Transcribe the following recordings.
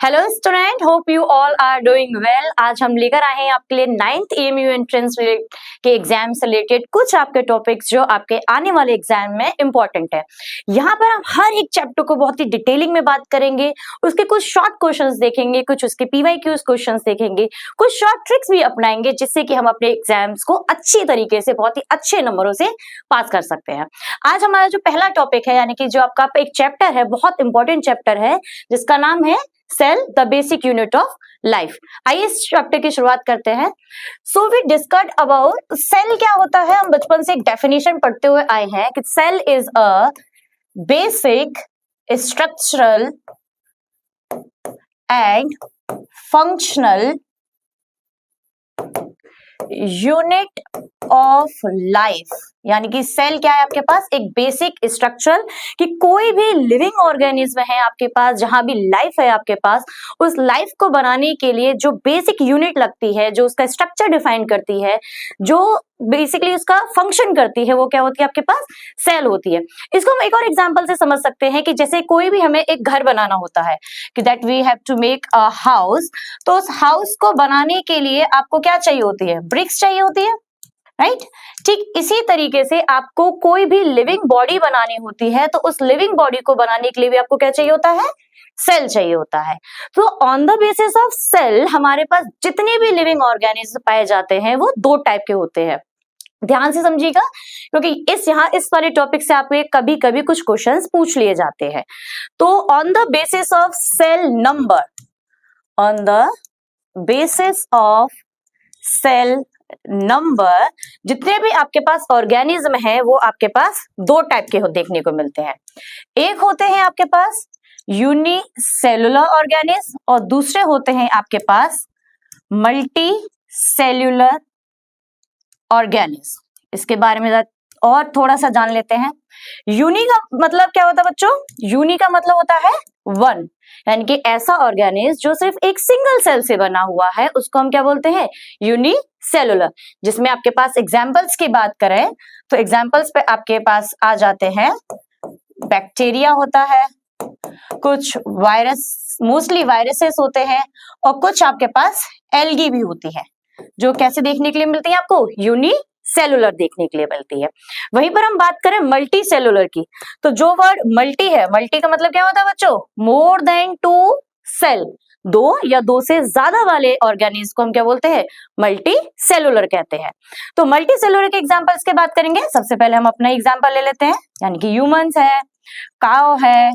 Hello student, hope you all are doing well. आज हम लेकर आए हैं आपके लिए 9th AMU एंट्रेंस के एग्जाम से रिलेटेड कुछ आपके टॉपिक्स जो आपके आने वाले एग्जाम में इंपॉर्टेंट है। यहाँ पर हम हर एक चैप्टर को बहुत ही डिटेलिंग में बात करेंगे, उसके कुछ शॉर्ट क्वेश्चंस देखेंगे, कुछ उसके PYQs क्वेश्चंस देखेंगे, कुछ शॉर्ट ट्रिक्स भी अपनाएंगे जिससे कि हम अपने एग्जाम्स को अच्छी तरीके से बहुत ही अच्छे नंबरों से पास कर सकते हैं। आज हमारा जो पहला टॉपिक है, यानी कि जो आपका एक चैप्टर है, बहुत इंपॉर्टेंट चैप्टर है जिसका नाम है cell the basic unit of life. आइए इस चैप्टर की शुरुआत करते हैं। So we discussed about cell क्या होता है। हम बचपन से एक डेफिनेशन पढ़ते हुए आए हैं कि cell is a basic structural and functional unit of life. यानी कि सेल क्या है आपके पास, एक बेसिक स्ट्रक्चरल, कि कोई भी लिविंग ऑर्गेनिज्म है आपके पास, जहां भी लाइफ है आपके पास, उस लाइफ को बनाने के लिए जो बेसिक यूनिट लगती है, जो उसका स्ट्रक्चर डिफाइन करती है, जो बेसिकली उसका फंक्शन करती है, वो क्या होती है आपके पास, सेल होती है। इसको हम एक और एग्जांपल से समझ सकते हैं कि जैसे कोई भी हमें एक घर बनाना होता है कि that we have to make a house, तो उस हाउस को बनाने के लिए आपको क्या चाहिए होती है, ब्रिक्स चाहिए होती है, राइट। ठीक इसी तरीके से आपको कोई भी लिविंग बॉडी बनानी होती है, तो उस लिविंग बॉडी को बनाने के लिए भी आपको क्या चाहिए होता है, सेल चाहिए होता है। तो on the basis of cell हमारे पास जितने भी लिविंग ऑर्गेनिज्म पाए जाते हैं वो दो टाइप के होते हैं। ध्यान से समझिएगा, क्योंकि इस वाले टॉपिक से आपको कभी कभी कुछ क्वेश्चंस पूछ लिए जाते हैं। तो on the basis of cell number, on the basis of cell number, जितने भी आपके पास ऑर्गेनिज्म है वो आपके पास दो टाइप के देखने को मिलते हैं। एक होते हैं आपके पास यूनिसेलुलर ऑर्गेनिज्म और दूसरे होते हैं आपके पास मल्टी सेल्यूलर ऑर्गेनिज्म। इसके बारे में और थोड़ा सा जान लेते हैं। यूनि का मतलब क्या होता है बच्चों, यूनि का मतलब होता है वन, यानी कि ऐसा ऑर्गेनिज्म जो सिर्फ एक सिंगल सेल से बना हुआ है उसको हम क्या बोलते हैं, यूनिसेलुलर। जिसमें आपके पास एग्जांपल्स की बात करें तो एग्जांपल्स पे आपके पास आ जाते हैं, बैक्टीरिया होता है, कुछ वायरस, मोस्टली वायरसेस होते हैं, और कुछ आपके पास एल्गी भी होती है जो कैसे देखने के लिए मिलती है आपको, यूनिसेलुलर देखने के लिए मिलती है। वहीं पर हम बात करें मल्टी सेलुलर की, तो जो वर्ड मल्टी है, मल्टी का मतलब क्या होता है बच्चों, मोर देन टू सेल, दो या दो से ज्यादा वाले ऑर्गेनिज्म को हम क्या बोलते हैं, मल्टी सेलुलर कहते हैं। तो मल्टी सेलुलर के एग्जांपल्स की बात करेंगे। सबसे पहले हम अपना एग्जांपल ले लेते हैं, यानी कि ह्यूमंस है, काउ है,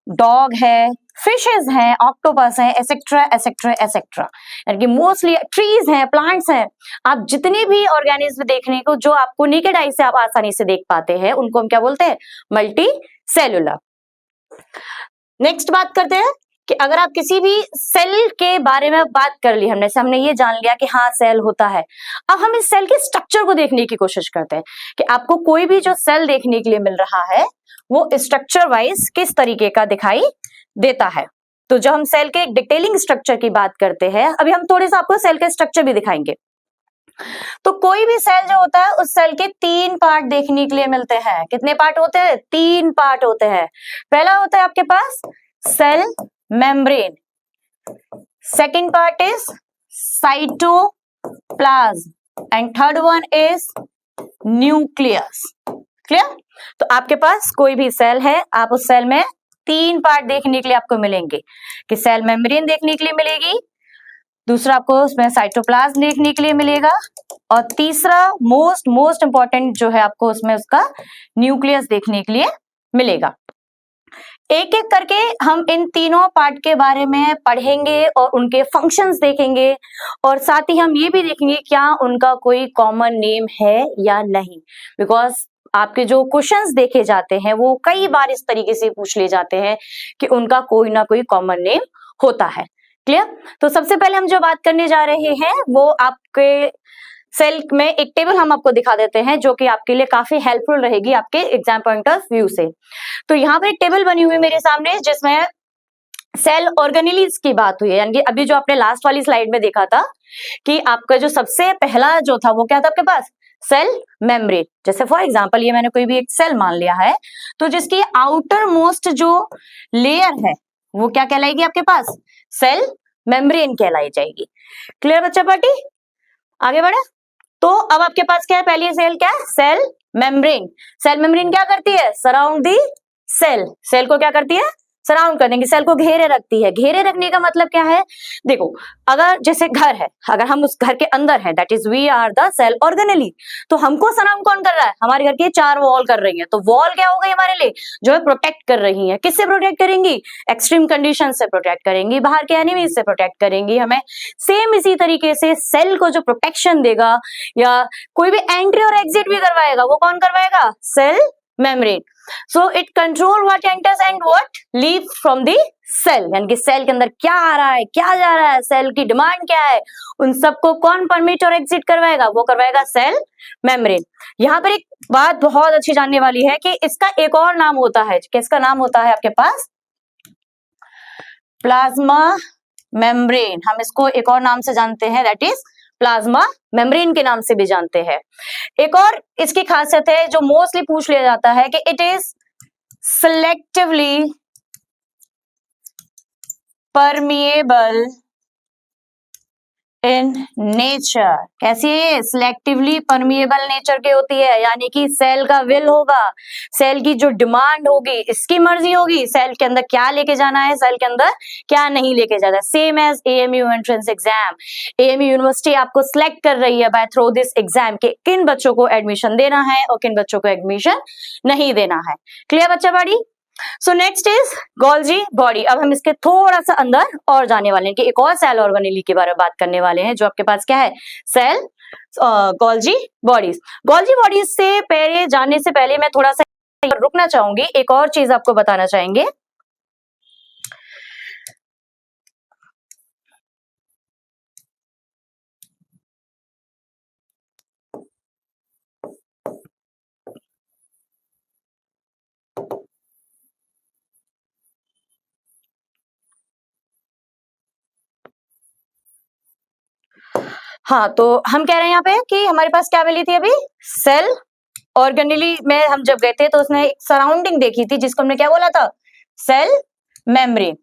डॉग है, फिशेज हैं, ऑक्टोपस हैं, एसेट्रा एसेट्रा एसेट्रा, यानी कि मोस्टली ट्रीज हैं, प्लांट्स हैं। आप जितने भी ऑर्गेनिज्म देखने को जो आपको नेकेड आई से आप आसानी से देख पाते हैं उनको हम क्या बोलते हैं, मल्टी सेलुलर। नेक्स्ट बात करते हैं कि अगर आप किसी भी सेल के बारे में बात कर ली हमने ये जान लिया कि हाँ सेल होता है। अब हम इस सेल के स्ट्रक्चर को देखने की कोशिश करते हैं कि आपको कोई भी जो सेल देखने के लिए मिल रहा है वो स्ट्रक्चर वाइज किस तरीके का दिखाई देता है। तो जब हम सेल के डिटेलिंग स्ट्रक्चर की बात करते हैं, अभी हम थोड़ी सा आपको सेल का स्ट्रक्चर भी दिखाएंगे। तो कोई भी सेल जो होता है उस सेल के तीन पार्ट देखने के लिए मिलते हैं। कितने पार्ट होते हैं, तीन पार्ट होते हैं। पहला होता है आपके पास cell membrane, second part is cytoplasm and third one is nucleus. Clear. तो आपके पास कोई भी सेल है, आप उस सेल में तीन पार्ट देखने के लिए आपको मिलेंगे कि सेल मेम्ब्रेन देखने के लिए मिलेगी, दूसरा आपको उसमें साइटोप्लाज्म देखने के लिए मिलेगा, और तीसरा मोस्ट इंपॉर्टेंट जो है आपको उसमें उसका न्यूक्लियस देखने के लिए मिलेगा। एक एक करके हम इन तीनों पार्ट के बारे में पढ़ेंगे और उनके फंक्शंस देखेंगे, और साथ ही हम ये भी देखेंगे क्या उनका कोई कॉमन नेम है या नहीं। बिकॉज आपके जो क्वेश्चंस देखे जाते हैं वो कई बार इस तरीके से पूछ ले जाते हैं कि उनका कोई ना कोई कॉमन नेम होता है। क्लियर। तो सबसे पहले हम जो बात करने जा रहे हैं वो आपके सेल में एक टेबल हम आपको दिखा देते हैं जो कि आपके लिए काफी हेल्पफुल रहेगी आपके एग्जाम पॉइंट ऑफ व्यू से। तो यहाँ पर एक टेबल बनी हुई है मेरे सामने जिसमें सेल ऑर्गेनेलीज की बात हुई है, यानी कि अभी जो आपने लास्ट वाली स्लाइड में देखा था कि आपका जो सबसे पहला जो था वो क्या था आपके पास, सेल मेम्ब्रेन। जैसे फॉर एग्जांपल ये मैंने कोई भी एक सेल मान लिया है, तो जिसकी आउटर मोस्ट जो लेयर है वो क्या कहलाएगी आपके पास, सेल मेम्ब्रेन कहलाई जाएगी। क्लियर बच्चा पार्टी? आगे बढ़े तो अब आपके पास क्या है, पहली सेल क्या है, सेल मेम्ब्रेन। सेल मेम्ब्रेन क्या करती है, सराउंड दी सेल, सेल को क्या करती है, सराउंड कर देंगे, सेल को घेरे रखती है। घेरे रखने का मतलब क्या है, देखो अगर जैसे घर है, अगर हम उस घर के अंदर है, that is we are the cell organelle, तो हमको सराउंड कौन कर रहा है, हमारे घर के चार वॉल कर रही है। तो वॉल क्या हो गई हमारे लिए, जो है प्रोटेक्ट कर रही है। किससे प्रोटेक्ट करेंगी, एक्सट्रीम कंडीशन से प्रोटेक्ट करेंगी, बाहर के एनिमीज से प्रोटेक्ट करेंगी हमें। सेम इसी तरीके से सेल को जो प्रोटेक्शन देगा या कोई भी एंट्री और एग्जिट भी करवाएगा, वो कौन करवाएगा, cell membrane. So it control what enters and what leaves from the cell, यानी कि सेल के अंदर क्या आ रहा है, क्या जा रहा है, सेल की डिमांड क्या है, उन सबको कौन परमिट और एग्जिट करवाएगा, वो करवाएगा सेल मेम्ब्रेन। यहाँ पर एक बात बहुत अच्छी जानने वाली है कि इसका एक और नाम होता है, किसका नाम होता है आपके पास, प्लाज्मा मेम्ब्रेन। हम इसको एक और नाम से जानते हैं, दैट इज प्लाज्मा मेम्ब्रेन के नाम से भी जानते हैं। एक और इसकी खासियत है जो मोस्टली पूछ लिया जाता है कि it is selectively permeable in nature. कैसी है, सिलेक्टिवली परमिएबल नेचर की होती है, यानी कि सेल का विल होगा, सेल की जो डिमांड होगी, इसकी मर्जी होगी सेल के अंदर क्या लेके जाना है, सेल के अंदर क्या नहीं लेके जाना है। Same as AMU entrance exam, AMU university आपको सिलेक्ट कर रही है बाय थ्रू दिस एग्जाम के किन बच्चों को एडमिशन देना है और किन बच्चों को एडमिशन नहीं देना है। क्लियर बच्चा बड़ी? So next is Golgi body. अब हम इसके थोड़ा सा अंदर और जाने वाले हैं कि एक और सेल ऑर्गेनेली के बारे में बात करने वाले हैं, जो आपके पास क्या है, cell Golgi bodies. Golgi bodies से पहले जाने से पहले मैं थोड़ा सा रुकना चाहूंगी, एक और चीज आपको बताना चाहेंगे। हाँ, तो हम कह रहे हैं यहाँ पे कि हमारे पास क्या मिली थी अभी, सेल ऑर्गेनेली में हम जब गए थे तो उसने एक सराउंडिंग देखी थी जिसको हमने क्या बोला था, सेल मेम्ब्रेन।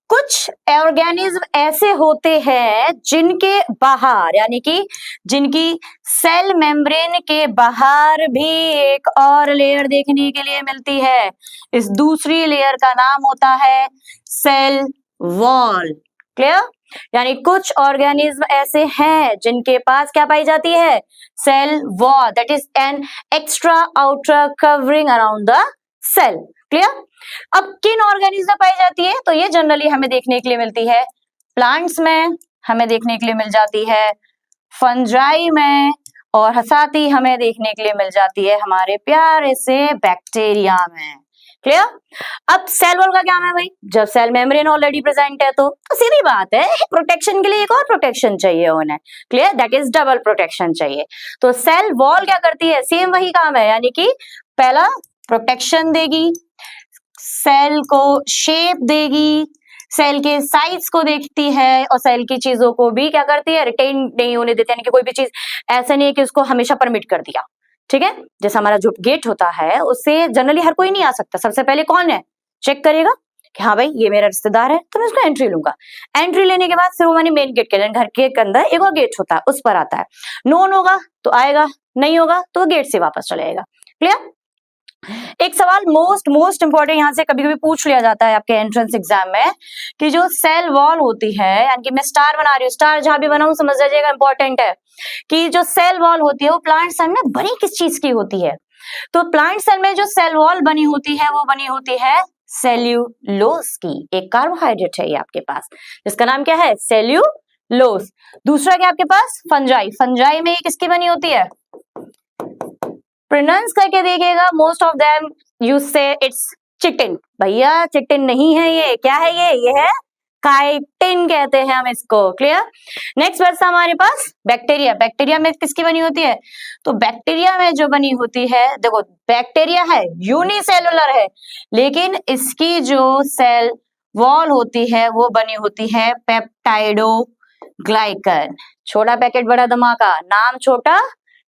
कुछ ऑर्गेनिज्म ऐसे होते हैं जिनके बाहर, यानी कि जिनकी सेल मेम्ब्रेन के बाहर भी एक और लेयर देखने के लिए मिलती है। इस दूसरी लेयर का नाम होता है सेल वॉल। क्लियर? यानी कुछ ऑर्गेनिज्म ऐसे हैं जिनके पास क्या पाई जाती है, cell wall, that is an extra outer covering around the cell. Clear? अब किन ऑर्गेनिज्म पाई जाती है, तो ये जनरली हमें देखने के लिए मिलती है प्लांट्स में, हमें देखने के लिए मिल जाती है फंजाई में, और साथ ही हमें देखने के लिए मिल जाती है हमारे प्यारे से बैक्टीरिया में। क्लियर? अब सेल वॉल का क्या है भाई, जब सेल मेम्ब्रेन ऑलरेडी प्रेजेंट है तो सीधी बात है प्रोटेक्शन के लिए एक और प्रोटेक्शन चाहिए उन्हें। Clear? That is double protection चाहिए। तो सेल वॉल क्या करती है, सेम वही काम है, यानी कि पहला प्रोटेक्शन देगी, सेल को शेप देगी, सेल के साइज को देखती है, और सेल की चीजों को भी क्या करती है, रिटेन नहीं होने देती है, यानी कि कोई भी चीज ऐसा नहीं है कि उसको हमेशा परमिट कर दिया। ठीक है? जैसे हमारा जो गेट होता है उससे जनरली हर कोई नहीं आ सकता, सबसे पहले कौन है, चेक करेगा कि हाँ भाई ये मेरा रिश्तेदार है तो मैं उसको एंट्री लूंगा। एंट्री लेने के बाद फिर वो मैंने मेन गेट के घर के अंदर एक और गेट होता है उस पर आता है, नोन होगा तो आएगा, नहीं होगा तो गेट से वापस चले जाएगा। क्लियर? एक सवाल मोस्ट इंपॉर्टेंट यहाँ से कभी कभी पूछ लिया जाता है आपके एंट्रेंस एग्जाम में कि जो सेल वॉल होती है, यानी कि मैं स्टार बना रही हूँ, स्टार जहां भी बनाऊं समझ जाइएगा इंपॉर्टेंट है कि जो सेल वॉल होती है वो प्लांट सेल में बनी किस चीज की होती है। तो प्लांट सेल में जो सेल वॉल बनी होती है वो बनी होती है सेल्यूलोज की। एक कार्बोहाइड्रेट है ये आपके पास जिसका नाम क्या है, सेल्यूलोज। दूसरा क्या आपके पास, फंजाई। फंजाई में किसकी बनी होती है, प्रोनाउंस करके देखिएगा, मोस्ट ऑफ देम यू से इट्स चिटिन। भैया चिटिन नहीं है ये, क्या है ये है काइटिन कहते हैं हम इसको। क्लियर? नेक्स्ट वर्ड हमारे पास बैक्टीरिया। बैक्टीरिया में किसकी बनी होती है, तो बैक्टीरिया में जो बनी होती है, देखो बैक्टीरिया है यूनिसेलुलर है, लेकिन इसकी जो सेल वॉल होती है वो बनी होती है पेप्टाइडोग्लाइकन। छोटा पैकेट बड़ा धमाका, नाम छोटा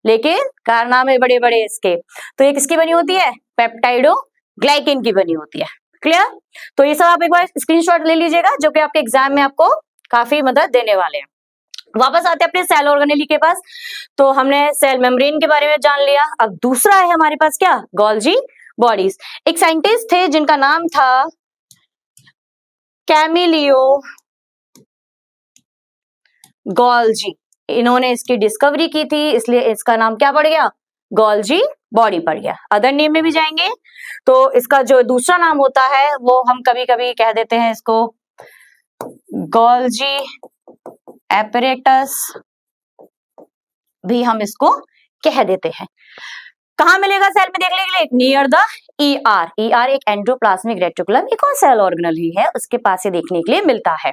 लेकिन कारनामे बड़े बड़े इसके। तो ये किसकी बनी होती है, पेप्टाइडोग्लाइकन की बनी होती है। क्लियर? तो ये सब आप एक बार स्क्रीनशॉट ले लीजिएगा, जो कि आपके एग्जाम में आपको काफी मदद देने वाले हैं। वापस आते हैं अपने सेल ऑर्गेनेली के पास। तो हमने सेल मेम्ब्रेन के बारे में जान लिया। अब दूसरा है हमारे पास क्या, गोल्जी बॉडीज। एक साइंटिस्ट थे जिनका नाम था कैमिलियो गोल्जी। इन्होंने इसकी डिस्कवरी की थी, इसलिए इसका नाम क्या पड़ गया, गोल्जी बॉडी पड़ गया। अदर नेम में भी जाएंगे तो इसका जो दूसरा नाम होता है वो हम कभी कभी कह देते हैं इसको गोल्जी एपरेटस भी हम इसको कह देते हैं। कहाँ मिलेगा सेल में देखने के लिए, नियर द ईआर। ईआर एक एंडोप्लाज्मिक रेटिकुलम, एक और सेल ऑर्गेनल ही है, उसके पास से देखने के लिए मिलता है।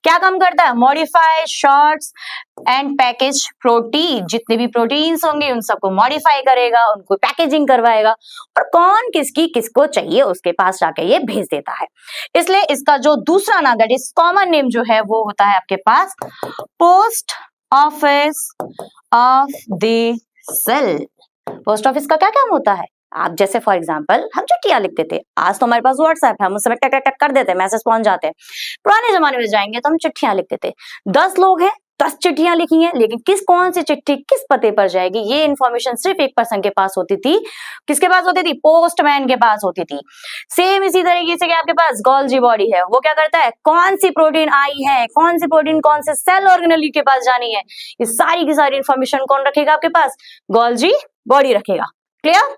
क्या काम करता है, modify shorts and package protein. जितने भी प्रोटीन्स होंगे उन सबको मॉडिफाई करेगा, उनको पैकेजिंग करवाएगा, और कौन किसकी किसको चाहिए उसके पास जाके ये भेज देता है। इसलिए इसका जो दूसरा नाम, दैट इज कॉमन नेम जो है वो होता है आपके पास post office of the cell. Post office का क्या काम होता है, आप जैसे फॉर एग्जांपल हम चिट्ठियां लिखते थे, आज तो हमारे पास व्हाट्सएप है, हम उसमें टक टक टक कर देते हैं, मैसेज पहुंच जाते हैं। पुराने जमाने में जाएंगे तो हम चिट्ठियां लिखते थे। 10 लोग हैं, 10 चिट्ठियां लिखी हैं, लेकिन कौन सी चिट्ठी किस पते पर जाएगी ये इन्फॉर्मेशन सिर्फ एक पर्सन के पास होती थी। किसके पास होती थी, पोस्टमैन के पास होती थी। सेम इसी तरीके से आपके पास गोल्जी बॉडी है, वो क्या करता है, कौन सी प्रोटीन आई है, कौन सी प्रोटीन कौन से सेल ऑर्गेनेल के पास जानी है, ये सारी की सारी इन्फॉर्मेशन कौन रखेगा आपके पास, गोल्जी बॉडी रखेगा। क्लियर?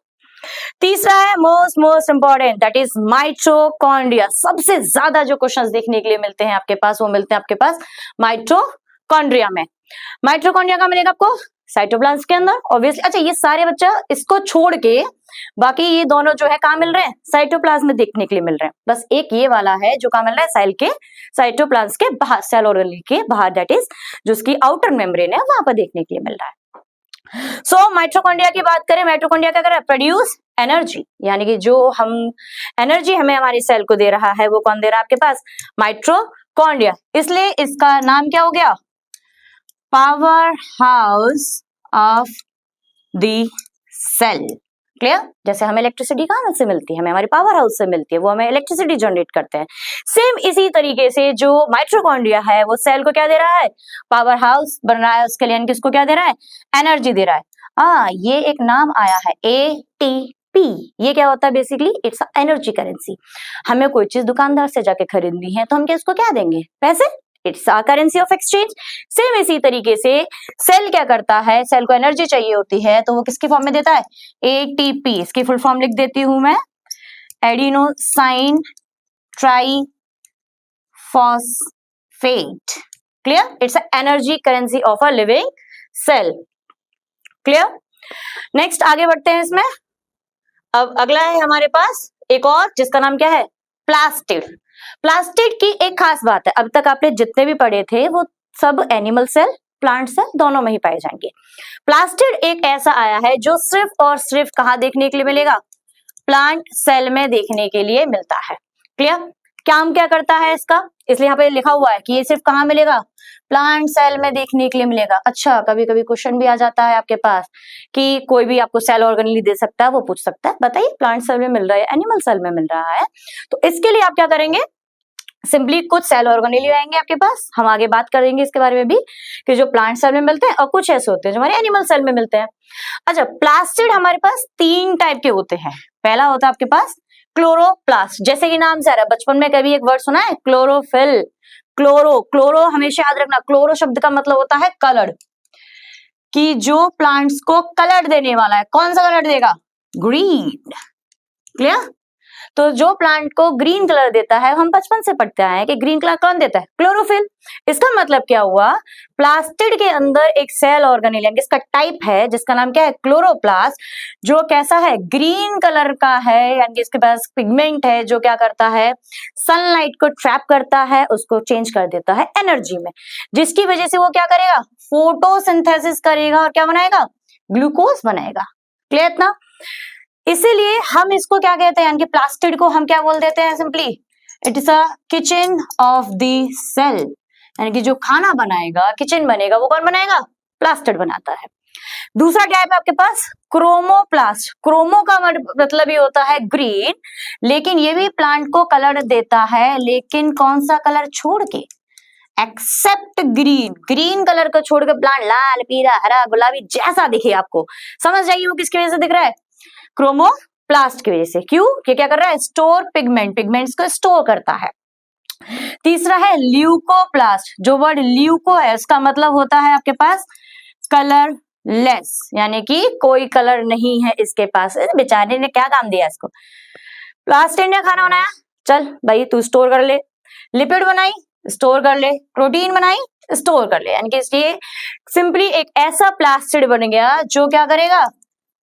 तीसरा है most important, that is mitochondria. सबसे ज्यादा जो क्वेश्चंस देखने के लिए मिलते हैं आपके पास, वो मिलते हैं आपके पास माइटोकॉन्ड्रिया में। माइटोकॉन्ड्रिया का मिलेगा आपको साइटोप्लाज्म के अंदर ऑब्वियसली। अच्छा, ये सारे बच्चा इसको छोड़ के बाकी ये दोनों जो है कहाँ मिल रहे हैं, साइटोप्लाज्म में देखने के लिए मिल रहे हैं। बस एक ये वाला है जो कहाँ मिल रहा है, सेल के साइटोप्लाज्म के बाहर, सेल ऑर्गेनेल के बाहर, दैट इज जो उसकी आउटर मेम्ब्रेन है वहां पर देखने के लिए मिल रहा है। माइटोकॉन्ड्रिया की बात करें, माइटोकॉन्ड्रिया क्या कर रहा है, प्रोड्यूस एनर्जी, यानी कि जो हम एनर्जी हमें हमारी सेल को दे रहा है वो कौन दे रहा है आपके पास, माइटोकॉन्ड्रिया। इसलिए इसका नाम क्या हो गया, power house of the cell. Clear? जैसे हमें इलेक्ट्रिसिटी कहाँ से मिलती है, हमें हमारी पावर हाउस से मिलती है, वो हमें इलेक्ट्रिसिटी जनरेट करते हैं। सेम इसी तरीके से जो माइटोकॉन्ड्रिया है वो सेल को क्या दे रहा है, पावर हाउस बन रहा है उसके लिए, किसको क्या दे रहा है, एनर्जी दे रहा है। ये एक नाम आया है ATP। ये क्या होता है, बेसिकली इट्स एनर्जी करेंसी। हमें कोई चीज दुकानदार से जाके खरीदनी है तो हम किसको क्या देंगे, पैसे, it's a currency of exchange. Same इसी तरीके से सेल क्या करता है, सेल को एनर्जी चाहिए होती है तो वो किसकी फॉर्म में देता है, ATP। इसकी फुल फॉर्म लिख देती हूं मैं, adenosine tri phosphate. Clear? It's a energy currency of a living cell. Clear? Next आगे बढ़ते हैं इसमें। अब अगला है हमारे पास एक और, जिसका नाम क्या है, प्लास्टिड। प्लास्टिड की एक खास बात है, अब तक आपने जितने भी पढ़े थे वो सब एनिमल सेल, प्लांट सेल दोनों में ही पाए जाएंगे। प्लास्टिड एक ऐसा आया है जो सिर्फ और सिर्फ कहाँ देखने के लिए मिलेगा, प्लांट सेल में देखने के लिए मिलता है। क्लियर? काम क्या करता है इसका, इसलिए यहाँ पे लिखा हुआ है कि ये सिर्फ कहाँ मिलेगा, प्लांट सेल में देखने के लिए मिलेगा। अच्छा, कभी कभी क्वेश्चन भी आ जाता है आपके पास कि कोई भी आपको सेल ऑर्गेनेल दे सकता है, वो पूछ सकता है बताइए प्लांट सेल में मिल रहा है, एनिमल सेल में मिल रहा है। तो इसके लिए आप क्या करेंगे, सिंपली कुछ सेल ऑर्गेनेल आएंगे आपके पास, हम आगे बात करेंगे इसके बारे में भी कि जो प्लांट सेल में मिलते हैं, और कुछ ऐसे होते हैं जो हमारे एनिमल सेल में मिलते हैं। अच्छा, प्लास्टिड हमारे पास 3 टाइप के होते हैं। पहला होता है आपके पास क्लोरोप्लास्ट, जैसे कि नाम से आ रहा है, बचपन में कभी एक वर्ड सुना है, क्लोरोफिल। क्लोरो हमेशा याद रखना, क्लोरो शब्द का मतलब होता है कलर, कि जो प्लांट्स को कलर देने वाला है। कौन सा कलर देगा, ग्रीन। क्लियर? तो जो प्लांट को ग्रीन कलर देता है, हम बचपन से पढ़ते आए हैं कि ग्रीन कलर कौन देता है, क्लोरोफिल। इसका मतलब क्या हुआ, प्लास्टिड के अंदर एक सेल ऑर्गेनेल है, इसका टाइप है जिसका नाम क्या है, क्लोरोप्लास्ट, जो कैसा है, ग्रीन कलर का है, यानी कि इसके पास पिगमेंट है जो क्या करता है, सनलाइट को ट्रैप करता है, उसको चेंज कर देता है एनर्जी में, जिसकी वजह से वो क्या करेगा, फोटोसिंथेसिस करेगा और क्या बनाएगा, ग्लूकोज बनाएगा। क्लियर ना? इसीलिए हम इसको क्या कहते हैं, यानी कि प्लास्टिड को हम क्या बोल देते हैं, simply it is a kitchen of the cell, यानी कि जो खाना बनाएगा, किचन बनेगा, वो कौन बनाएगा, प्लास्टिड बनाता है। दूसरा टाइप है आपके पास क्रोमोप्लास्ट। क्रोमो का मतलब ये होता है ग्रीन, लेकिन ये भी प्लांट को कलर देता है, लेकिन कौन सा कलर छोड़ के, एक्सेप्ट ग्रीन। ग्रीन कलर को छोड़ के प्लांट लाल, पीला, हरा, गुलाबी जैसा दिखे आपको, समझ जाइए वो किसकी वजह से दिख रहा है, क्रोमोप्लास्ट की वजह से। क्यों? ये क्या कर रहा है, स्टोर पिगमेंट, पिगमेंट्स को स्टोर करता है। तीसरा है ल्यूकोप्लास्ट। जो वर्ड ल्यूको है उसका मतलब होता है आपके पास कलरलेस, यानी कि कोई कलर नहीं है इसके पास। बेचारे ने क्या काम दिया इसको, प्लास्ट ने खाना बनाया, चल भाई तू स्टोर कर ले, लिपिड बनाई स्टोर कर ले, प्रोटीन बनाई स्टोर कर ले, यानी कि ये सिंपली एक ऐसा प्लास्टिड बन गया जो क्या करेगा,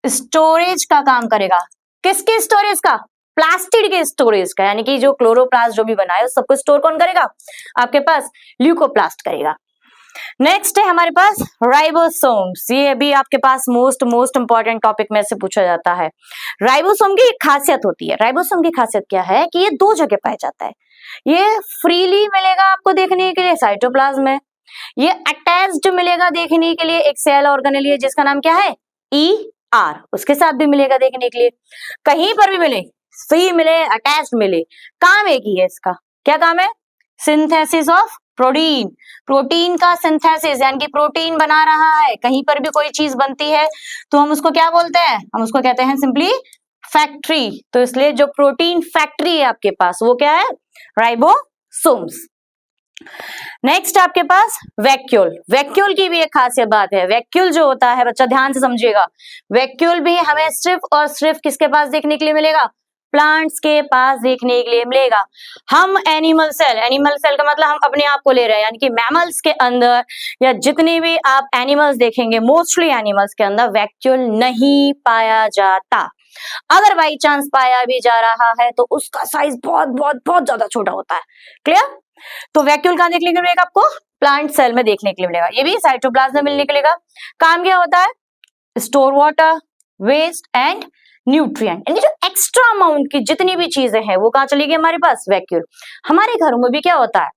स्टोरेज का काम करेगा। किसके स्टोरेज का, प्लास्टिड के स्टोरेज का, यानी कि जो क्लोरोप्लास्ट जो भी बना है उस सबको स्टोर कौन करेगा, आपके पास ल्यूकोप्लास्ट करेगा। नेक्स्ट है हमारे पास राइबोसोम्स। ये भी आपके पास मोस्ट इंपॉर्टेंट टॉपिक में से पूछा जाता है। राइबोसोम की एक खासियत होती है, राइबोसोम की खासियत क्या है कि ये दो जगह पाया जाता है। ये फ्रीली मिलेगा आपको देखने के लिए साइटोप्लाज्म में, ये अटैच्ड मिलेगा देखने के लिए एक सेल ऑर्गेनेल है जिसका नाम क्या है, ER, उसके साथ भी मिलेगा देखने के लिए। कहीं पर भी मिले, फ्री मिले, अटैच्ड मिले, काम एक ही है इसका। क्या काम है, सिंथेसिस ऑफ प्रोटीन। प्रोटीन का सिंथेसिस, यानी कि प्रोटीन बना रहा है। कहीं पर भी कोई चीज बनती है तो हम उसको क्या बोलते हैं, हम उसको कहते हैं सिंपली फैक्ट्री। तो इसलिए जो प्रोटीन फैक्ट्री है आपके पास वो क्या है, राइबोसोम्स। नेक्स्ट आपके पास वैक्यूल। वैक्यूल की भी एक खासियत बात है। वैक्यूल जो होता है, बच्चा ध्यान से समझिएगा, वैक्यूल भी हमें सिर्फ और सिर्फ किसके पास देखने के लिए मिलेगा, प्लांट्स के पास देखने के लिए मिलेगा। हम एनिमल सेल का मतलब हम अपने आप को ले रहे हैं, यानी कि मैमल्स के अंदर या जितने भी आप एनिमल्स देखेंगे, मोस्टली एनिमल्स के अंदर वैक्यूल नहीं पाया जाता। अगर बाई चांस पाया भी जा रहा है तो उसका साइज बहुत बहुत बहुत ज्यादा छोटा होता है। क्लियर? तो वैक्यूल कहां देखने के लिए मिलेगा आपको, प्लांट सेल में देखने के लिए मिलेगा। ये भी साइटोप्लाज्म में मिलने के लिए। काम क्या होता है, store water, waste and nutrient, यानी जो एक्स्ट्रा अमाउंट की जितनी भी चीजें हैं वो कहां चलेगी हमारे पास, वैक्यूल। हमारे घरों में भी क्या होता है,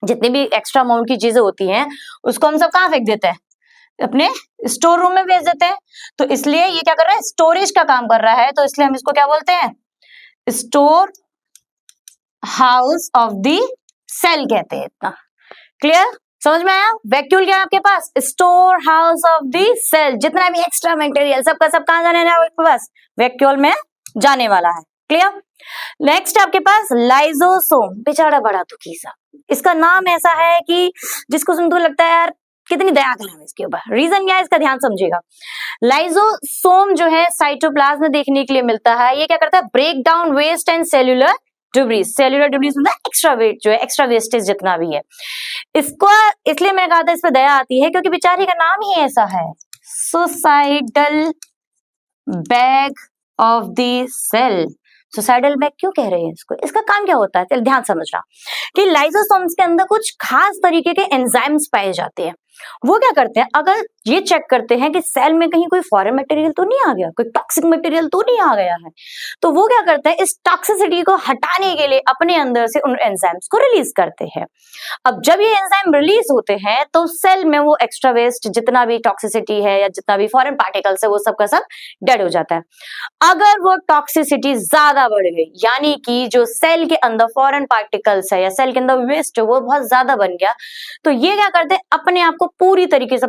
जितनी भी एक्स्ट्रा अमाउंट की चीजें होती हैं उसको हम सब कहां फेंक देते हैं, अपने स्टोर रूम में भेज देते हैं। तो इसलिए ये क्या कर रहा है, स्टोरेज का काम कर रहा है। तो इसलिए हम इसको क्या बोलते हैं, store house of the cell कहते हैं। इतना क्लियर, समझ में आया? वैक्यूल क्या है आपके पास, store house of the cell. जितना भी एक्स्ट्रा मटेरियल सबका सब कहां जाने वाला है आपके पास, वैक्यूल में जाने वाला है। क्लियर? नेक्स्ट आपके पास लाइजोसोम। बेचारा बड़ा दुखी सा, इसका नाम ऐसा है कि जिसको सुन तो लगता है यार कितनी दया करें इसके ऊपर। रीजन क्या है इसका, ध्यान समझिएगा। लाइजोसोम जो है साइटोप्लाज्म में देखने के लिए मिलता है। ये क्या करता है, break down waste and cellular debris. Cellular debris मतलब एक्स्ट्रा वेट जो है, एक्स्ट्रा वेस्टेज जितना भी है। इसको इसलिए मैंने कहा था इस पर दया आती है क्योंकि बेचारी का नाम ही ऐसा है, suicidal bag of the cell. Suicidal bag क्यों कह रहे हैं इसको, इसका काम क्या होता है, चल ध्यान समझना कि लाइसोसोम्स के अंदर कुछ खास तरीके के एंजाइम्स पाए जाते हैं। वो क्या करते हैं, अगर ये चेक करते हैं कि सेल में कहीं कोई फॉरेन मटेरियल तो नहीं आ गया, कोई टॉक्सिक मटेरियल तो नहीं आ गया है, तो वो क्या करते हैं, इस टॉक्सिसिटी को हटाने के लिए अपने अंदर से उन एंजाइम्स को रिलीज करते हैं। अब जब ये एंजाइम रिलीज होते हैं तो सेल में वो एक्स्ट्रा वेस्ट जितना भी टॉक्सिसिटी है या जितना भी फॉरेन पार्टिकल्स है वो सब का सब डेड हो जाता है। अगर वो टॉक्सिसिटी ज्यादा बढ़ गई, यानी कि जो सेल के अंदर फॉरेन पार्टिकल्स है या सेल के अंदर वेस्ट है वो बहुत ज्यादा बन गया, तो ये क्या करते हैं, अपने आप को पूरी तरीके से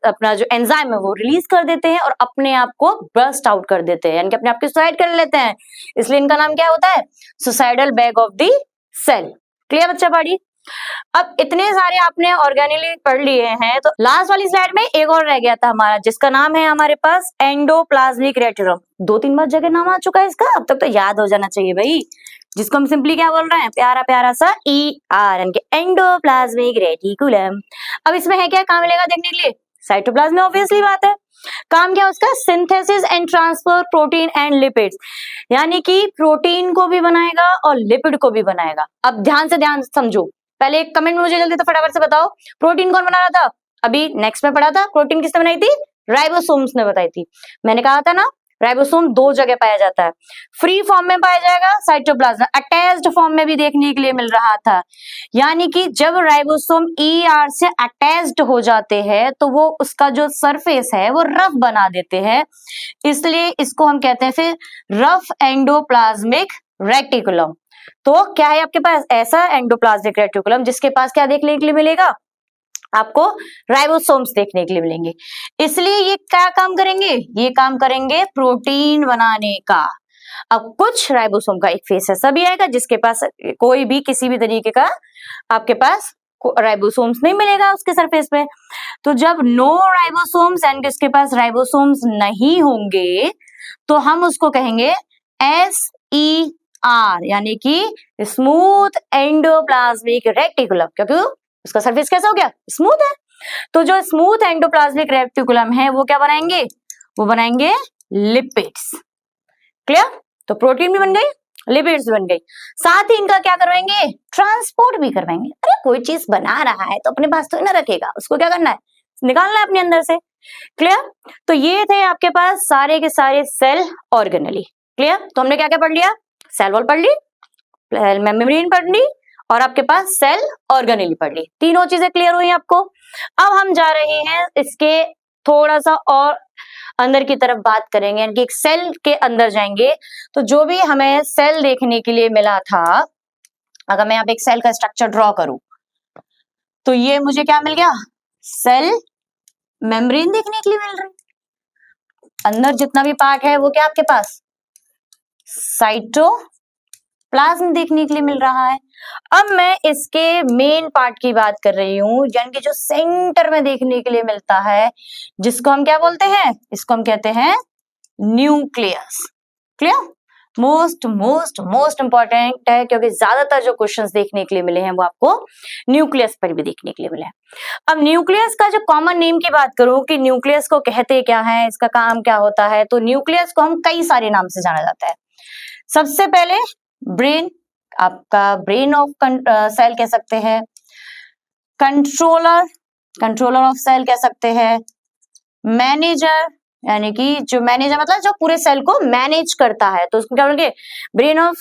अपना जो एंजाइम है वो रिलीज कर देते हैं और अपने आप को बर्स्ट आउट कर देते हैं, यानी कि अपने आप को सुसाइड कर लेते हैं। इसलिए इनका नाम क्या होता है, suicidal bag of the cell. Clear बच्चा पाड़ी? अब इतने सारे आपने ऑर्गेनेली पढ़ लिए हैं, तो लास्ट वाली स्लाइड में एक और रह गया था हमारा, जिसका नाम है हमारे पास एंडोप्लाज्मिक रेटिकुलम। 2-3 बार जगह नाम आ चुका है इसका, अब तक तो याद हो जाना चाहिए भाई, जिसको हम सिंपली क्या बोल रहे हैं, प्यारा प्यारा सा ER, यानी कि एंडोप्लाज्मिक रेटिकुलम। अब इसमें है क्या, काम मिलेगा देखने के लिए, साइटोप्लाज्म में ऑब्वियसली बात है। काम क्या उसका, synthesis and transfer protein and lipids, यानी कि प्रोटीन को भी बनाएगा और लिपिड को भी बनाएगा। अब ध्यान से समझो, पहले एक कमेंट में मुझे जल्दी तो फटाफट से बताओ, प्रोटीन कौन बना रहा था, अभी नेक्स्ट में पढ़ा था, प्रोटीन किसने बनाई थी, राइबोसोम्स ने बताई थी। मैंने कहा था ना राइबोसोम दो जगह पाया जाता है, फ्री फॉर्म में पाया जाएगा, साइटोप्लाज्म अटैच्ड फॉर्म में भी देखने के लिए मिल रहा था। यानी कि जब राइबोसोम ER से अटैच्ड हो जाते हैं तो वो उसका जो सरफेस है वो रफ बना देते हैं, इसलिए इसको हम कहते हैं फिर रफ एंडोप्लाज्मिक रेटिकुलम। तो क्या है आपके पास ऐसा एंडोप्लाज्मिक रेटिकुलम जिसके पास क्या देखने के लिए मिलेगा, आपको राइबोसोम्स देखने के लिए मिलेंगे। इसलिए ये क्या काम करेंगे, ये काम करेंगे प्रोटीन बनाने का। अब कुछ राइबोसोम का एक फेस ऐसा भी आएगा जिसके पास कोई भी किसी भी तरीके का आपके पास राइबोसोम्स नहीं मिलेगा उसके सरफेस पे। तो जब नो राइबोसोम्स एंड इसके पास राइबोसोम्स नहीं होंगे तो हम उसको कहेंगे SER, यानी कि स्मूथ एंडोप्लाज्मिक रेटिकुलम, क्योंकि उसका सरफेस कैसा हो गया, स्मूथ है। तो जो स्मूथ एंडोप्लाज्मिक रेटिकुलम है वो क्या बनाएंगे, वो बनाएंगे लिपिड्स। क्लियर? तो प्रोटीन भी बन गई, लिपिड्स बन गई, साथ ही इनका क्या करवाएंगे, ट्रांसपोर्ट भी करवाएंगे। अरे कोई चीज बना रहा है तो अपने पास तो ना रखेगा, उसको क्या करना है, निकालना है अपने अंदर से। क्लियर? तो ये थे आपके पास सारे के सारे सेल ऑर्गेनेली। क्लियर? तो हमने क्या क्या पढ़ लिया, सेल वॉल पढ़ ली, मेम्ब्रेन पढ़ ली और आपके पास सेल ऑर्गेनेली पढ़ ली। तीनों चीजें क्लियर हुई आपको। अब हम जा रहे हैं इसके थोड़ा सा और अंदर की तरफ बात करेंगे, यानी कि एक सेल के अंदर जाएंगे। तो जो भी हमें सेल देखने के लिए मिला था, अगर मैं यहाँ पे एक सेल का स्ट्रक्चर ड्रॉ करूं तो ये मुझे क्या मिल गया, सेल मेम्ब्रेन देखने के लिए मिल रहा है। अंदर जितना भी पार्ट है वो क्या आपके पास साइटोप्लाज्म देखने के लिए मिल रहा है। अब मैं इसके मेन पार्ट की बात कर रही हूं, यानी कि जो सेंटर में देखने के लिए मिलता है, जिसको हम क्या बोलते हैं, इसको हम कहते हैं nucleus. Clear? Most most most important है, क्योंकि ज्यादातर जो क्वेश्चंस देखने के लिए मिले हैं वो आपको न्यूक्लियस पर भी देखने के लिए मिले हैं। अब न्यूक्लियस का जो कॉमन नेम की बात करूं कि न्यूक्लियस को कहते क्या है, इसका काम क्या होता है, तो न्यूक्लियस को हम कई सारे नाम से जाना जाता है। सबसे पहले ब्रेन, आपका ब्रेन ऑफ सेल कह सकते हैं, कंट्रोलर ऑफ सेल कह सकते हैं, मैनेजर, यानी कि जो मैनेजर मतलब जो पूरे सेल को मैनेज करता है, तो उसको क्या बोलेंगे, brain of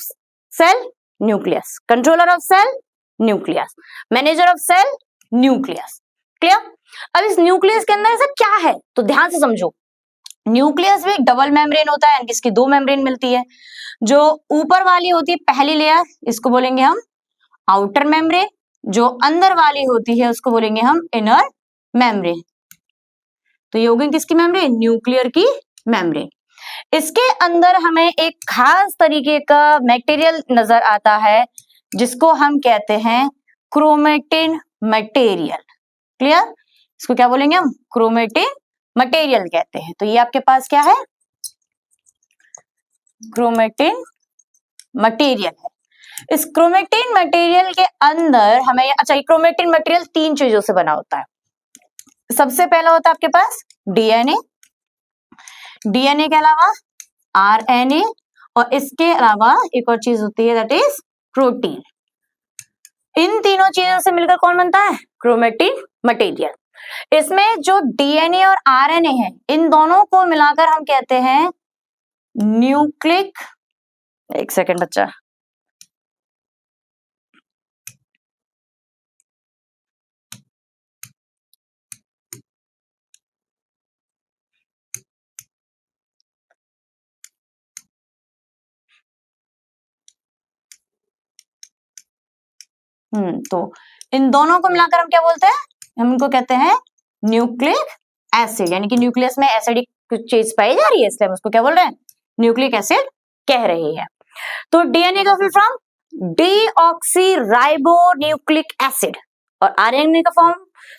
cell nucleus, controller of cell nucleus, manager of cell nucleus. Clear? अब इस न्यूक्लियस के अंदर ऐसा क्या है, तो ध्यान से समझो। न्यूक्लियस में एक डबल मेम्ब्रेन होता है, इसकी दो मेम्ब्रेन मिलती है। जो ऊपर वाली होती है पहली लेयर, इसको बोलेंगे हम आउटर मेम्ब्रेन, जो अंदर वाली होती है उसको बोलेंगे हम इनर मेम्ब्रेन। तो ये हो गई किसकी मेम्ब्रेन, न्यूक्लियर की मेम्ब्रेन। इसके अंदर हमें एक खास तरीके का मटेरियल नजर आता है जिसको हम कहते हैं क्रोमेटिन मटेरियल। क्लियर? इसको क्या बोलेंगे हम, क्रोमेटिन मटेरियल कहते हैं। तो ये आपके पास क्या है, क्रोमेटिन मटेरियल है। इस क्रोमेटिन मटेरियल के अंदर हमें, अच्छा, ये क्रोमेटिन मटेरियल तीन चीजों से बना होता है। सबसे पहला होता है आपके पास डीएनए, डीएनए के अलावा आरएनए, और इसके अलावा एक और चीज होती है दैट इज प्रोटीन। इन तीनों चीजों से मिलकर कौन बनता है, क्रोमेटिन मटेरियल। इसमें जो डीएनए और आरएनए है, इन दोनों को मिलाकर हम कहते हैं न्यूक्लिक, एक सेकेंड बच्चा, तो इन दोनों को मिलाकर हम क्या बोलते हैं, हम इनको कहते हैं न्यूक्लिक एसिड, यानी कि न्यूक्लियस में एसिडिक चीज पाई जा रही है, इसलिए हम उसको क्या बोल रहे हैं, न्यूक्लिक एसिड कह रहे हैं। तो डीएनए का फुल फॉर्म डीऑक्सीराइबोन्यूक्लिक एसिड, और आरएनए का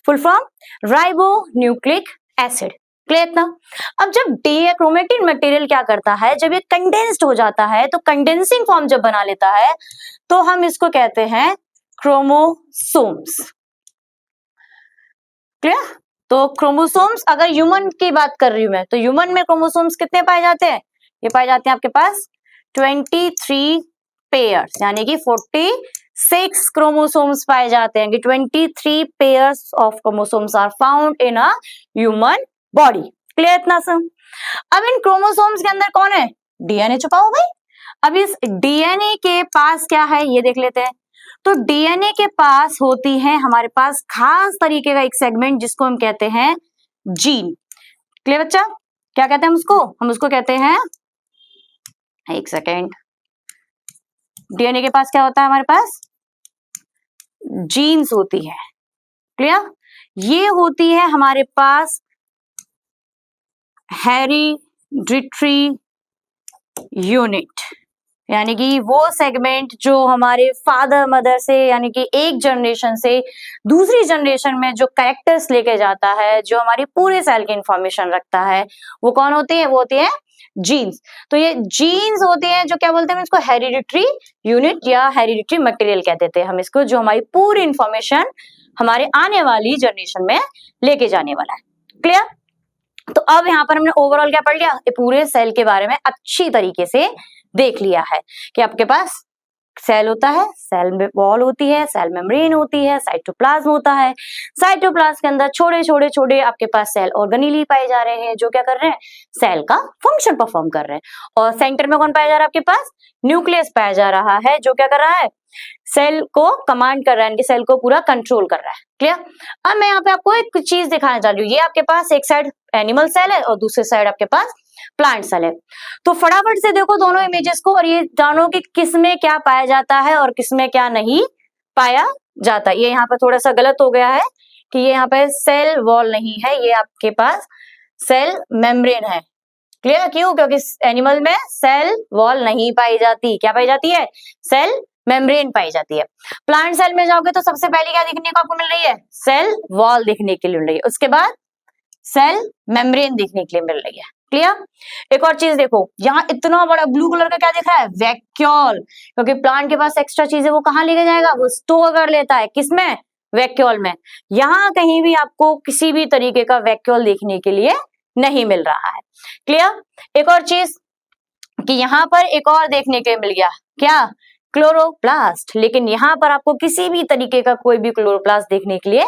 full form ribonucleic acid. Clear ना? अब जब क्रोमेटिन मटेरियल क्या करता है, जब ये कंडेंस्ड हो जाता है, तो कंडेंसिंग फॉर्म जब बना लेता है तो हम इसको कहते हैं क्रोमोसोम्स। क्लियर? तो क्रोमोसोम्स, अगर ह्यूमन की बात कर रही हूं मैं, तो ह्यूमन में क्रोमोसोम्स कितने पाए जाते हैं, ये पाए जाते हैं आपके पास 23 पेयर्स, यानी कि 46 क्रोमोसोम्स पाए जाते हैं, कि 23 pairs of chromosomes are found in a human body. Clear इतना सा? अब इन क्रोमोसोम्स के अंदर कौन है? डीएनए छुपा हुआ भाई। अब इस डीएनए के पास क्या है ये देख लेते हैं। तो डीएनए के पास होती है हमारे पास खास तरीके का एक सेगमेंट जिसको हम कहते हैं जीन। क्लियर बच्चा? क्या कहते हैं हम उसको? हम उसको कहते हैं, एक सेकेंड, डीएनए के पास क्या होता है हमारे पास? जीन्स होती है। क्लियर? ये होती है हमारे पास हेरिडिटरी यूनिट, यानी कि वो सेगमेंट जो हमारे फादर मदर से यानी कि एक जनरेशन से दूसरी जनरेशन में जो कैरेक्टर्स लेके जाता है, जो हमारी पूरे सेल की इंफॉर्मेशन रखता है, वो कौन होती है? वो होती है जीन्स। तो ये जीन्स होते हैं जो क्या बोलते हैं इसको? हेरिडिटरी यूनिट या हेरिडिटरी मटेरियल कह देते हैं हम इसको, जो हमारी पूरी इंफॉर्मेशन हमारे आने वाली जनरेशन में लेके जाने वाला है। क्लियर? तो अब यहाँ पर हमने ओवरऑल क्या पढ़ लिया? ये पूरे सेल के बारे में अच्छी तरीके से देख लिया है कि आपके पास सेल होता है, सेल में वॉल होती है, सेल मेम्ब्रेन होती है, साइटोप्लाज्म होता है। साइटोप्लाज्म के अंदर छोटे छोटे छोटे आपके पास सेल ऑर्गेनेली पाए जा रहे हैं जो क्या कर रहे हैं? सेल का फंक्शन परफॉर्म कर रहे हैं। और सेंटर में कौन पाया जा रहा है आपके पास? न्यूक्लियस पाया जा रहा है जो क्या कर रहा है? सेल को कमांड कर रहा है, सेल को पूरा कंट्रोल कर रहा है। क्लियर? अब मैं यहाँ पे आपको एक चीज दिखाना चाह रही हूँ। ये आपके पास एक साइड एनिमल सेल है और दूसरी साइड आपके पास प्लांट सेल है। तो फटाफट से देखो दोनों इमेजेस को और ये जानो कि किसमें क्या पाया जाता है और किसमें क्या नहीं पाया जाता। ये यहाँ पे थोड़ा सा गलत हो गया है कि ये यहाँ पे सेल वॉल नहीं है, ये आपके पास सेल मेम्ब्रेन है। क्लियर? क्यों? क्योंकि एनिमल में सेल वॉल नहीं पाई जाती। क्या पाई जाती है? सेल मेम्ब्रेन पाई जाती है। प्लांट सेल में जाओगे तो सबसे पहले क्या देखने को आपको मिल रही है? सेल वॉल देखने के लिए मिल रही है, उसके बाद सेल मेम्ब्रेन देखने के लिए मिल रही है। क्लियर? एक और चीज देखो, यहाँ इतना बड़ा ब्लू कलर का क्या दिख रहा है? वैक्यूल। क्योंकि प्लांट के पास एक्स्ट्रा चीजें वो कहाँ लेके जाएगा? वो स्टोर कर लेता है। किसमें? वैक्यूल में। यहाँ कहीं भी आपको किसी भी तरीके का वैक्यूल देखने के लिए नहीं मिल रहा है। क्लियर? एक और चीज कि यहाँ पर एक और देखने के मिल गया, क्या? क्लोरोप्लास्ट। लेकिन यहाँ पर आपको किसी भी तरीके का कोई भी क्लोरोप्लास्ट देखने के लिए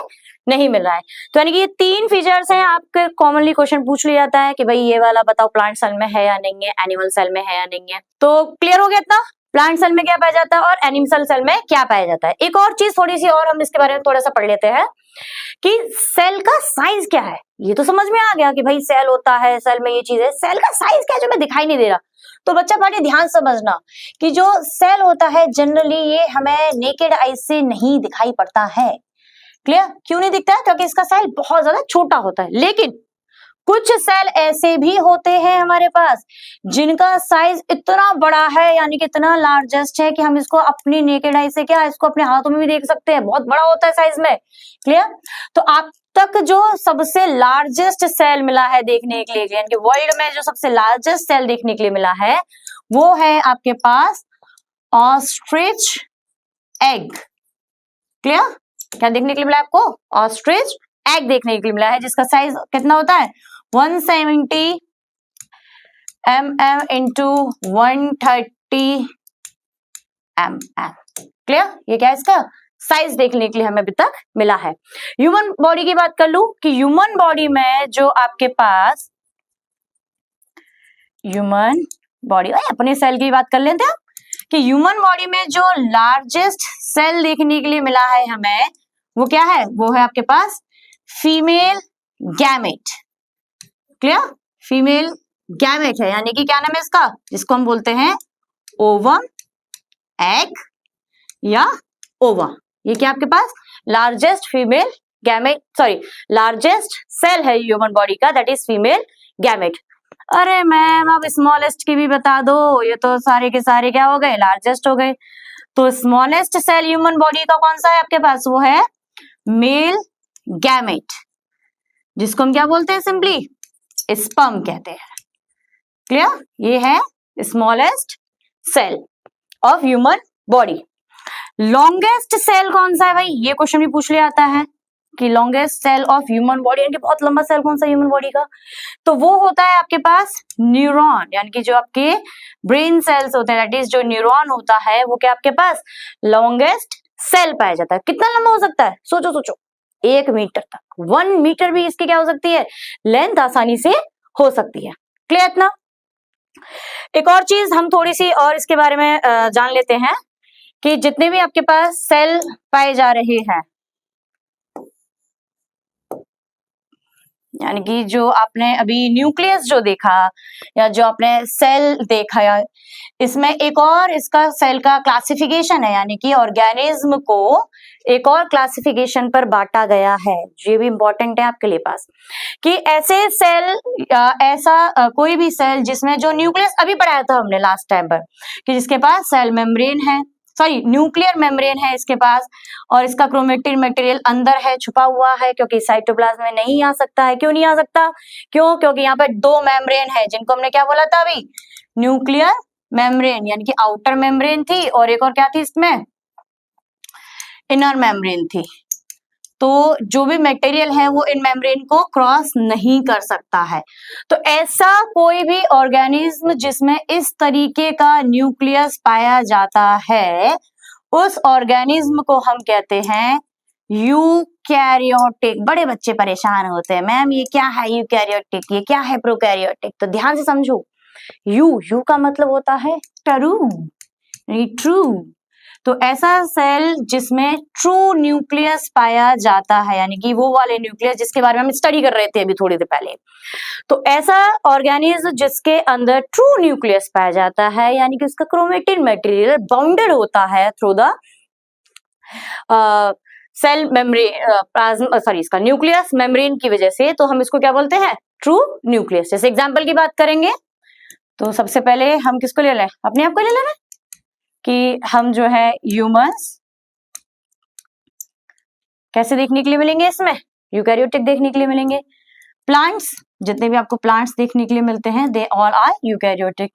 नहीं मिल रहा है। तो यानी कि ये तीन फीचर्स हैं। आपके कॉमनली क्वेश्चन पूछ लिया जाता है कि भाई ये वाला बताओ प्लांट सेल में है या नहीं है, एनिमल सेल में है या नहीं है। तो क्लियर हो गया इतना? प्लांट सेल में क्या पाया जाता है और एनिमल सेल में क्या पाया जाता है। एक और चीज थोड़ी सी और हम इसके बारे में थोड़ा सा पढ़ लेते हैं कि सेल का साइज क्या है। ये तो समझ में आ गया कि भाई सेल होता है, सेल में ये चीज है। सेल का साइज क्या है जो हमें दिखाई नहीं दे रहा? तो बच्चा बड़े ध्यान समझना कि जो सेल होता है जनरली ये हमें नेकेड आई से नहीं दिखाई पड़ता है। क्लियर? क्यों नहीं दिखता है? क्योंकि इसका साइज बहुत ज्यादा छोटा होता है। लेकिन कुछ सेल ऐसे भी होते हैं हमारे पास जिनका साइज इतना बड़ा है, यानी कि इतना लार्जेस्ट है कि हम इसको अपनी नेकेड आई से क्या, इसको अपने हाथों में भी देख सकते हैं। बहुत बड़ा होता है साइज में। क्लियर? तो आप तक जो सबसे लार्जेस्ट सेल मिला है देखने के लिए, यानी कि वर्ल्ड में जो सबसे लार्जेस्ट सेल देखने के लिए मिला है वो है आपके पास ऑस्ट्रिच एग। क्लियर? क्या देखने के लिए मिला आपको? ऑस्ट्रिच एग देखने के लिए मिला है, जिसका साइज कितना होता है? 170 mm इंटू 130 mm। क्लियर? ये क्या है इसका साइज देखने के लिए हमें अभी तक मिला है। ह्यूमन बॉडी की बात कर लूं कि ह्यूमन बॉडी में जो आपके पास ह्यूमन बॉडी, अपने सेल की बात कर लेते हैं कि ह्यूमन बॉडी में जो लार्जेस्ट सेल देखने के लिए मिला है हमें वो क्या है? वो है आपके पास female gamete. Clear? Female gamete है, यानी कि क्या नाम है इसका? जिसको हम बोलते हैं ओवम, एग या ओवा। ये क्या आपके पास largest female gamete, sorry largest cell है ह्यूमन बॉडी का, दैट इज फीमेल गैमेट। अरे मैम अब स्मॉलेस्ट की भी बता दो, ये तो सारे के सारे क्या हो गए? लार्जेस्ट हो गए। तो स्मॉलेस्ट सेल ह्यूमन बॉडी का कौन सा है आपके पास? वो है मेल गैमेट, जिसको हम क्या बोलते हैं? सिंपली स्पर्म कहते हैं। क्लियर? ये है smallest cell of human body. Longest cell कौन सा है भाई? ये क्वेश्चन भी पूछ लिया जाता है कि longest cell of human body, यानी कि बहुत लंबा सेल कौन सा ह्यूमन बॉडी का? तो वो होता है आपके पास न्यूरॉन, यानी कि जो आपके ब्रेन सेल्स होते हैं, दैट इज जो न्यूरॉन होता है वो क्या आपके पास लॉन्गेस्ट सेल पाया जाता है। कितना लंबा हो सकता है? सोचो सोचो, 1 मीटर तक, 1 मीटर भी इसकी क्या हो सकती है, लेंथ आसानी से हो सकती है। क्लियर ना? एक और चीज हम थोड़ी सी और इसके बारे में जान लेते हैं कि जितने भी आपके पास सेल पाए जा रहे हैं, यानी कि जो आपने अभी न्यूक्लियस जो देखा या जो आपने सेल देखा, या इसमें एक और इसका सेल का क्लासिफिकेशन है, यानी कि ऑर्गेनिज्म को एक और क्लासिफिकेशन पर बांटा गया है। ये भी इंपॉर्टेंट है आपके लिए पास कि ऐसे सेल ऐसा कोई भी सेल जिसमें जो न्यूक्लियस अभी पढ़ाया था हमने लास्ट टाइम पर कि जिसके पास सेल मेम्ब्रेन है, सॉरी न्यूक्लियर मेम्ब्रेन है इसके पास, और इसका क्रोमेटिन मटेरियल अंदर है, छुपा हुआ है, क्योंकि साइटोप्लाज्म में नहीं आ सकता है। क्यों नहीं आ सकता? क्यों? क्योंकि यहाँ पर 2 मेम्ब्रेन है जिनको हमने क्या बोला था अभी, न्यूक्लियर मेम्ब्रेन, यानी कि आउटर मेम्ब्रेन थी और एक और क्या थी इसमें, इनर मेम्ब्रेन थी। तो जो भी मटेरियल है वो इन मेम्ब्रेन को क्रॉस नहीं कर सकता है। तो ऐसा कोई भी ऑर्गेनिज्म जिसमें इस तरीके का न्यूक्लियस पाया जाता है, उस ऑर्गेनिज्म को हम कहते हैं यूकैरियोटिक। बड़े बच्चे परेशान होते हैं, मैम ये क्या है यूकैरियोटिक, ये क्या है प्रोकैरियोटिक। तो ध्यान से समझो, यू का मतलब होता है ट्रू, ट्रू। तो ऐसा सेल जिसमें ट्रू न्यूक्लियस पाया जाता है, यानी कि वो वाले न्यूक्लियस जिसके बारे में हम स्टडी कर रहे थे अभी थोड़ी देर पहले। तो ऐसा ऑर्गेनिज्म जिसके अंदर ट्रू न्यूक्लियस पाया जाता है, यानी कि उसका क्रोमेटिन मटेरियल बाउंडेड होता है through the cell membrane, sorry इसका न्यूक्लियस मेम्ब्रेन की वजह से, तो हम इसको क्या बोलते हैं, ट्रू न्यूक्लियस। जैसे एग्जाम्पल की बात करेंगे तो सबसे पहले हम किसको ले लें, अपने आप को ले लेना कि हम जो है ह्यूमंस कैसे देखने के लिए मिलेंगे, इसमें यूकैरियोटिक देखने के लिए मिलेंगे। प्लांट्स, जितने भी आपको प्लांट्स देखने के लिए मिलते हैं दे ऑल आर यूकैरियोटिक।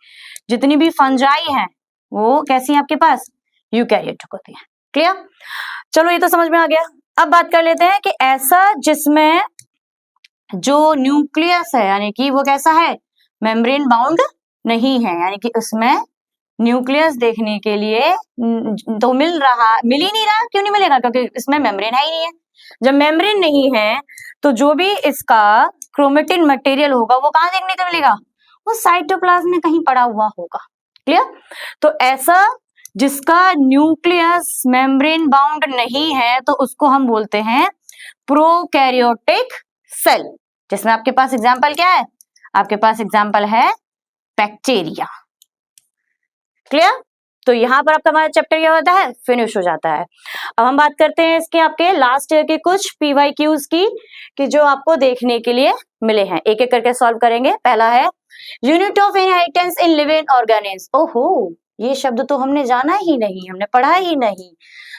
जितनी भी फंजाई हैं वो कैसी हैं आपके पास, यूकैरियोटिक होती है। क्लियर? चलो ये तो समझ में आ गया। अब बात कर लेते हैं कि ऐसा जिसमें जो न्यूक्लियस है, यानी कि वो कैसा है, मेम्ब्रेन बाउंड नहीं है, यानी कि उसमें न्यूक्लियस देखने के लिए तो मिल ही नहीं रहा। क्यों नहीं मिलेगा? क्योंकि इसमें मेम्ब्रेन है ही नहीं है। जब मेम्ब्रेन नहीं है तो जो भी इसका क्रोमेटिन मटेरियल होगा वो कहाँ देखने को मिलेगा, वो साइटोप्लाज्म में कहीं पड़ा हुआ होगा। क्लियर? तो ऐसा जिसका न्यूक्लियस मेम्ब्रेन बाउंड नहीं है तो उसको हम बोलते हैं प्रोकैरियोटिक सेल। जिसमें आपके पास एग्जाम्पल क्या है, आपके पास एग्जाम्पल है बैक्टीरिया। क्लियर? तो यहाँ पर आपका हमारा चैप्टर क्या होता है, फिनिश हो जाता है। अब हम बात करते हैं इसके आपके लास्ट ईयर के कुछ PYQs की, कि जो आपको देखने के लिए मिले हैं। एक एक करके सॉल्व करेंगे। पहला है unit of inheritance in living organism. ओहो, ये शब्द तो हमने जाना ही नहीं, हमने पढ़ा ही नहीं।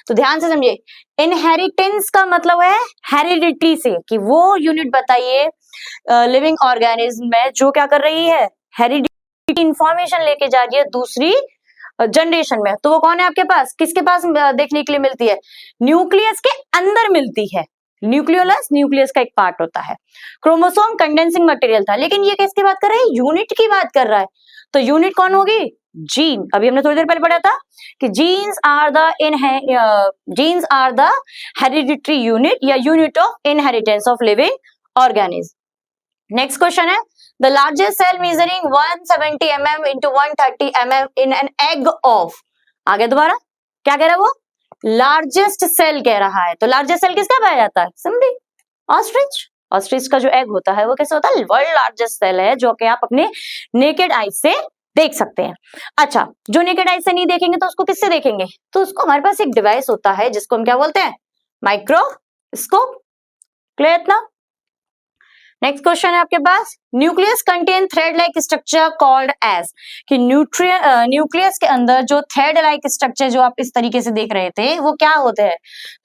तो ध्यान से समझिए, इनहेरिटेंस का मतलब है हेरिडिटी से, कि वो यूनिट बताइए लिविंग ऑर्गेनिज्म में जो क्या कर रही है, हेरिडिटी इंफॉर्मेशन लेके जा रही है दूसरी जनरेशन में। तो वो कौन है आपके पास, किसके पास देखने के लिए मिलती है, न्यूक्लियस के अंदर मिलती है। न्यूक्लियोलस न्यूक्लियस का एक पार्ट होता है। क्रोमोसोम कंडेंसिंग मटेरियल था, लेकिन ये किसकी बात कर रहा है, यूनिट की बात कर रहा है। तो यूनिट कौन होगी, जीन। अभी हमने थोड़ी देर पहले पढ़ा था कि genes are the hereditary unit या unit of inheritance of living organism. Next question है, the largest cell measuring 170 mm into 130 mm in an egg of, आगे दोबारा क्या कह रहा है वो, लार्जेस्ट सेल कह रहा है। तो लार्जेस्ट सेल किसका पाया जाता है, सिंपली ऑस्ट्रिच। ऑस्ट्रिच का जो एग होता है वो कैसे होता है, वर्ल्ड लार्जेस्ट सेल है, जो कि आप अपने नेकेड आई से देख सकते हैं। अच्छा, जो नेकेड आई से नहीं देखेंगे तो उसको किससे देखेंगे, तो उसको हमारे पास एक डिवाइस होता है जिसको हम क्या बोलते हैं, माइक्रोस्कोप। क्लियर ना? नेक्स्ट क्वेश्चन है आपके पास, nucleus contain thread like structure called as, कि न्यूक्लियस के अंदर जो थ्रेड लाइक स्ट्रक्चर जो आप इस तरीके से देख रहे थे वो क्या होते हैं,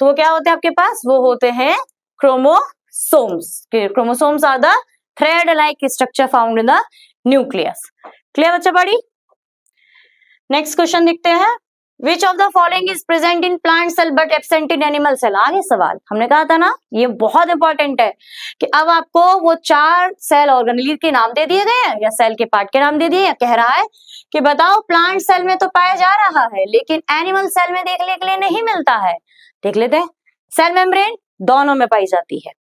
तो वो क्या होते हैं आपके पास, वो होते हैं chromosomes. Chromosomes are the thread like structure found in the nucleus. Clear बच्चा बड़ी? नेक्स्ट क्वेश्चन देखते हैं, Which of the following is present in plant cell but absent in animal cell? आगे सवाल हमने कहा था ना, ये बहुत इंपॉर्टेंट है कि अब आपको वो 4 सेल ऑर्गेनेल के नाम दे दिए गए हैं या सेल के पार्ट के नाम दे दिए, कह रहा है कि बताओ प्लांट सेल में तो पाया जा रहा है लेकिन एनिमल सेल में देखने के लिए नहीं मिलता है। देख लेते हैं, सेल मेम्ब्रेन दोनों में पाई जाती है,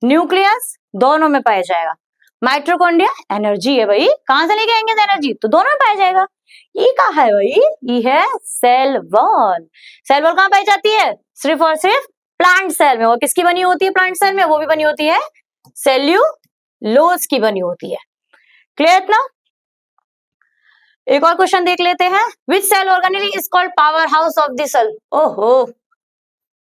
न्यूक्लियस दोनों में पाया जाएगा। माइटोकॉन्ड्रिया एनर्जी है भाई, कहां से लेके आएंगे एनर्जी, तो दोनों में पाया जाएगा। ये कहा है भाई, ये है सेल वॉल। सेल वॉल कहां पाई जाती है, सिर्फ और सिर्फ प्लांट सेल में। और किसकी बनी होती है प्लांट सेल में, वो भी बनी होती है सेल्यूलोज की बनी होती है। क्लियर ना। एक और क्वेश्चन देख लेते हैं, which cell organelle is called power house of the cell. ओहो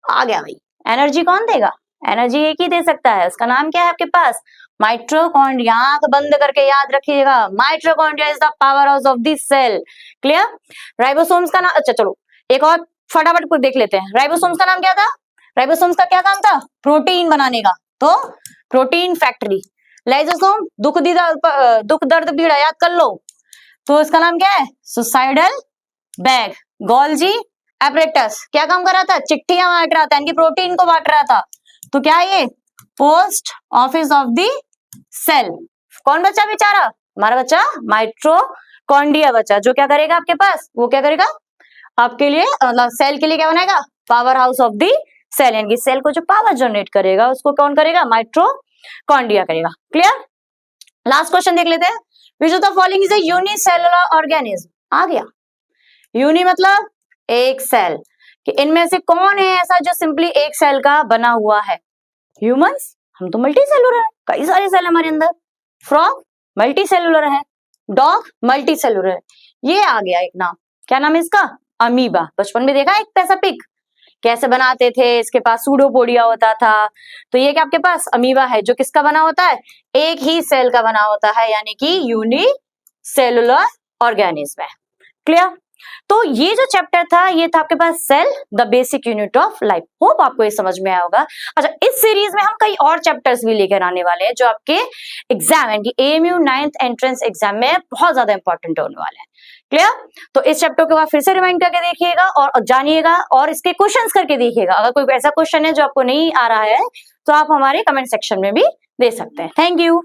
आ गया भाई, एनर्जी कौन देगा, एनर्जी एक ही दे सकता है, उसका नाम क्या है आपके पास, माइटोकॉन्ड्रिया। आंख बंद करके याद रखिएगा, mitochondria is the power house of the cell. Clear. Ribosomes का नाम, अच्छा चलो एक और फटाफट को देख लेते हैं। राइबोसोम्स का नाम क्या था, राइबोसोम्स का क्या काम था, प्रोटीन बनाने का, तो प्रोटीन फैक्ट्री। लाइसोसोम दुख दर्द पीड़ा याद कर लो, तो इसका नाम क्या है, सुसाइडल बैग। गोल्जी एपरेटस क्या काम कर रहा था, चिट्ठियां बांट रहा था, इनकी प्रोटीन को बांट रहा था, तो क्या ये post office of the cell. कौन बच्चा बेचारा, हमारा बच्चा माइटोकॉन्ड्रिया बच्चा, जो क्या करेगा आपके पास, वो क्या करेगा आपके लिए, सेल के लिए क्या बनाएगा, power house of the cell, यानी कि सेल को जो पावर जनरेट करेगा उसको कौन करेगा, माइटोकॉन्ड्रिया करेगा। क्लियर। लास्ट क्वेश्चन देख लेते हैं, which of the following is a unicellular organism. आ गया, यूनि मतलब एक सेल, कि इनमें से कौन है ऐसा जो सिंपली एक सेल का बना हुआ है। ह्यूमंस, हम तो मल्टी सेलुलर है, कई सारे सेल हमारे अंदर। फ्रॉग मल्टी सेलुलर है, डॉग मल्टी सेलुलर है। ये आ गया एक नाम, क्या नाम है इसका, अमीबा। बचपन में देखा एक पैसा पिग कैसे बनाते थे, इसके पास सूडोपोडिया होता था, तो ये क्या आपके पास अमीबा है, जो किसका बना होता है, एक ही सेल का बना होता है, यानी कि यूनिसेलुलर ऑर्गेनिज्म है। क्लियर। तो ये जो चैप्टर था ये था आपके पास cell the basic unit of life. Hope आपको ये समझ में आया होगा। अच्छा, इस सीरीज में हम कई और चैप्टर्स भी लेकर आने वाले हैं जो आपके एग्जाम यानी कि AMU 9th एंट्रेंस एग्जाम में बहुत ज्यादा इंपॉर्टेंट होने वाले हैं। क्लियर। तो इस चैप्टर के बाद फिर से रिमाइंड करके देखिएगा और जानिएगा और इसके क्वेश्चंस करके देखिएगा। अगर कोई ऐसा क्वेश्चन है जो आपको नहीं आ रहा है तो आप हमारे कमेंट सेक्शन में भी दे सकते हैं। Thank you.